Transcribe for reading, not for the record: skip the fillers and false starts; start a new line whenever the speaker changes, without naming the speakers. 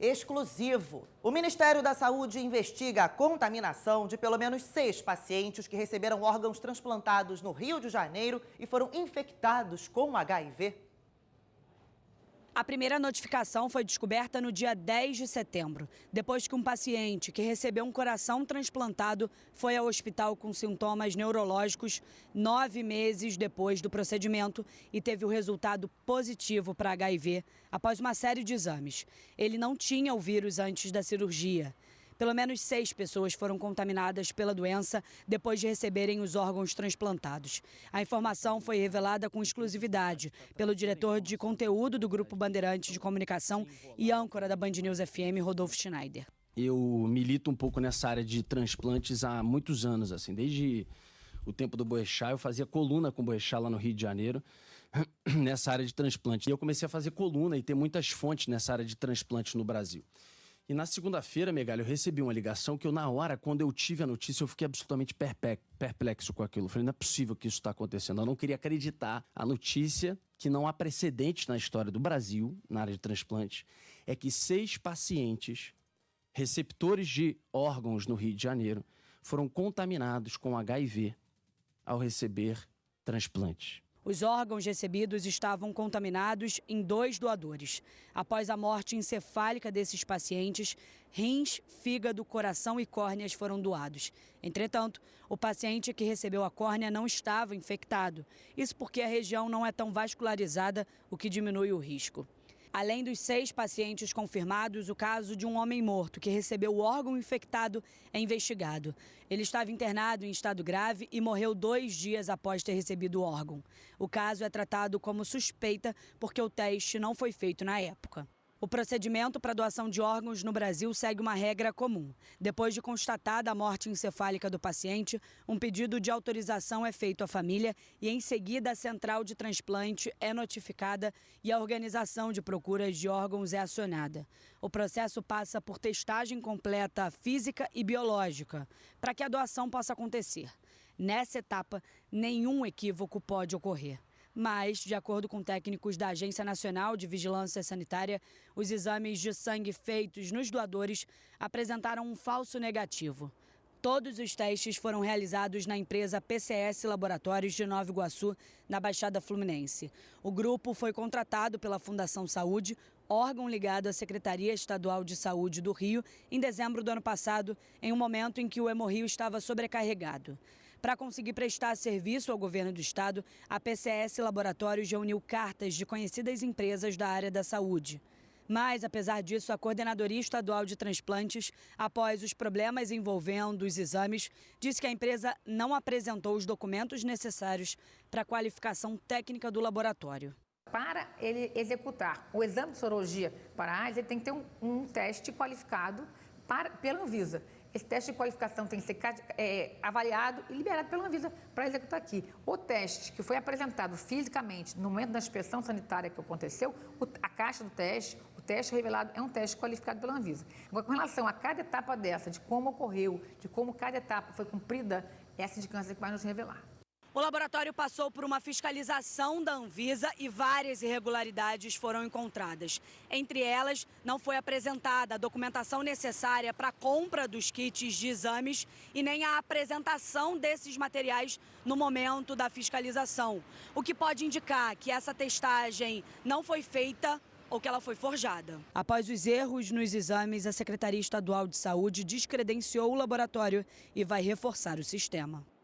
exclusivo. O Ministério da Saúde investiga a contaminação de pelo menos 6 pacientes que receberam órgãos transplantados no Rio de Janeiro e foram infectados com HIV.
A primeira notificação foi descoberta no dia 10 de setembro, depois que um paciente que recebeu um coração transplantado foi ao hospital com sintomas neurológicos 9 meses depois do procedimento e teve o resultado positivo para HIV após uma série de exames. Ele não tinha o vírus antes da cirurgia. Pelo menos 6 pessoas foram contaminadas pela doença depois de receberem os órgãos transplantados. A informação foi revelada com exclusividade pelo diretor de conteúdo do Grupo Bandeirantes de Comunicação e âncora da Band News FM, Rodolfo Schneider.
Eu milito um pouco nessa área de transplantes há muitos anos, assim, desde o tempo do Boechat. Eu fazia coluna com o Boechat lá no Rio de Janeiro, nessa área de transplante. E eu comecei a fazer coluna e ter muitas fontes nessa área de transplante no Brasil. E na segunda-feira, Megali, eu recebi uma ligação que eu, na hora, quando eu tive a notícia, eu fiquei absolutamente perplexo com aquilo. Eu falei, não é possível que isso está acontecendo. Eu não queria acreditar. A notícia, que não há precedentes na história do Brasil, na área de transplante, é que 6 pacientes receptores de órgãos no Rio de Janeiro foram contaminados com HIV ao receber transplantes.
Os órgãos recebidos estavam contaminados em 2 doadores. Após a morte encefálica desses pacientes, rins, fígado, coração e córneas foram doados. Entretanto, o paciente que recebeu a córnea não estava infectado. Isso porque a região não é tão vascularizada, o que diminui o risco. Além dos 6 pacientes confirmados, o caso de um homem morto que recebeu o órgão infectado é investigado. Ele estava internado em estado grave e morreu 2 dias após ter recebido o órgão. O caso é tratado como suspeita porque o teste não foi feito na época. O procedimento para doação de órgãos no Brasil segue uma regra comum. Depois de constatada a morte encefálica do paciente, um pedido de autorização é feito à família e, em seguida, a central de transplante é notificada e a organização de procuras de órgãos é acionada. O processo passa por testagem completa física e biológica para que a doação possa acontecer. Nessa etapa, nenhum equívoco pode ocorrer. Mas, de acordo com técnicos da Agência Nacional de Vigilância Sanitária, os exames de sangue feitos nos doadores apresentaram um falso negativo. Todos os testes foram realizados na empresa PCS Laboratórios de Nova Iguaçu, na Baixada Fluminense. O grupo foi contratado pela Fundação Saúde, órgão ligado à Secretaria Estadual de Saúde do Rio, em dezembro do ano passado, em um momento em que o Hemorrio estava sobrecarregado. Para conseguir prestar serviço ao governo do estado, a PCS Laboratórios reuniu cartas de conhecidas empresas da área da saúde. Mas, apesar disso, a Coordenadoria Estadual de Transplantes, após os problemas envolvendo os exames, disse que a empresa não apresentou os documentos necessários para a qualificação técnica do laboratório.
Para ele executar o exame de sorologia para a AIDS, ele tem que ter um teste qualificado pela Anvisa. Esse teste de qualificação tem que ser avaliado e liberado pela Anvisa para executar aqui. O teste que foi apresentado fisicamente no momento da inspeção sanitária que aconteceu, a caixa do teste, o teste revelado é um teste qualificado pela Anvisa. Agora, com relação a cada etapa dessa, de como ocorreu, de como cada etapa foi cumprida, essa indicância que vai nos revelar.
O laboratório passou por uma fiscalização da Anvisa e várias irregularidades foram encontradas. Entre elas, não foi apresentada a documentação necessária para a compra dos kits de exames e nem a apresentação desses materiais no momento da fiscalização, o que pode indicar que essa testagem não foi feita ou que ela foi forjada. Após os erros nos exames, a Secretaria Estadual de Saúde descredenciou o laboratório e vai reforçar o sistema.